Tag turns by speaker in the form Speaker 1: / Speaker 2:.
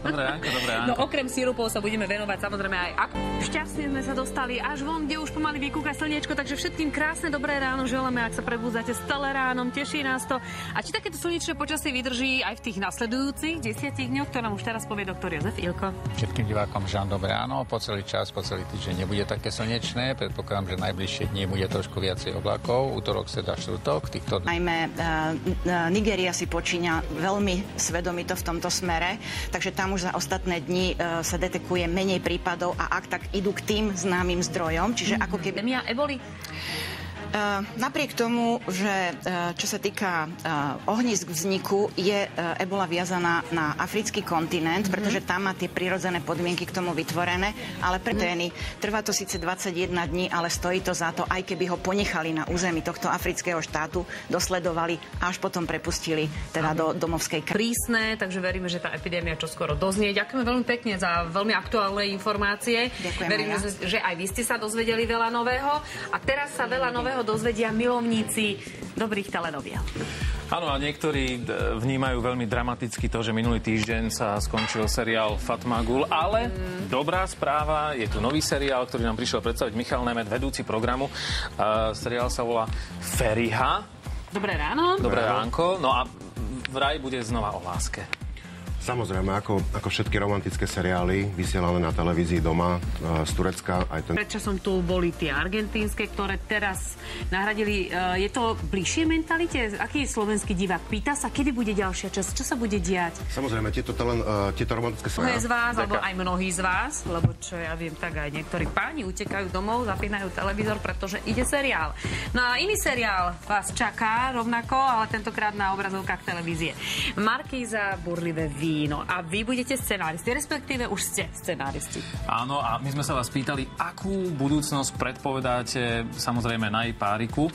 Speaker 1: Dobré ránko, dobré ránko.
Speaker 2: No okrem sírupov sa budeme venovať samozrejme aj ako šťastne sme sa dostali až von, kde už pomaly vykúka slniečko, takže všetkým krásne dobré ráno želáme, ak sa prebúdzate stále ránom, teší nás to. A či takéto slnečné počasie vydrží aj v tých nasledujúcich 10 dňoch, ktoré nám už teraz povie doktor Jozef Ilko.
Speaker 1: Všetkým divákom želám dobré ráno, po celý čas, po celý týždeň nebude také slnečné, predpokladám, že najbližšie dni bude trošku viacej oblakov, útorok, streda, štvrtok, týchto
Speaker 3: Najmä Nigéria si počíňa veľmi svedomito v tomto smere, takže tam už za ostatné dni sa detekuje menej prípadov a ak tak idú k tým známym zdrojom, čiže ako keby...
Speaker 2: Epidémia eboli?
Speaker 3: Napriek tomu, že čo sa týka ohnízk vzniku, je ebola viazaná na africký kontinent, pretože tam má tie prirodzené podmienky k tomu vytvorené, ale pre tény trvá to síce 21 dní, ale stojí to za to, aj keby ho ponechali na území tohto afrického štátu, dosledovali a až potom prepustili teda do domovskej krajiny.
Speaker 2: Prísne, takže veríme, že tá epidémia čoskoro doznie. Ďakujeme veľmi pekne za veľmi aktuálne informácie.
Speaker 3: Ďakujem.
Speaker 2: Veríme, že aj vy ste sa dozvedeli veľa nového a teraz sa veľa nového dozvedia milovníci dobrých telenoviel.
Speaker 4: Áno, a niektorí vnímajú veľmi dramaticky to, že minulý týždeň sa skončil seriál Fatmagul, ale dobrá správa, je tu nový seriál, ktorý nám prišiel predstaviť Michal Nemet, vedúci programu. Seriál sa volá Feriha.
Speaker 2: Dobré ráno.
Speaker 4: Dobré ránko. No a vraj bude znova o láske.
Speaker 5: Samozrejme, ako všetky romantické seriály vysielané na televízii doma z Turecka. Aj ten...
Speaker 2: Predčasom tu boli tie argentínske, ktoré teraz nahradili. Je to bližšie mentalite? Aký je slovenský divák? Pýta sa, kedy bude ďalšia časť? Čo sa bude diať?
Speaker 5: Samozrejme, tieto romantické seriály...
Speaker 2: Mnohé z vás, alebo aj mnohí z vás, lebo čo ja viem, tak aj niektorí páni utekajú domov, zapínajú televízor, pretože ide seriál. No a iný seriál vás čaká rovnako, ale tentokrát na obrazovkách televízie. Markíza, burlivé víno. A vy budete scenáristi, respektíve už ste scenáristi.
Speaker 4: Áno, a my sme sa vás pýtali, akú budúcnosť predpovedáte samozrejme na jej páriku.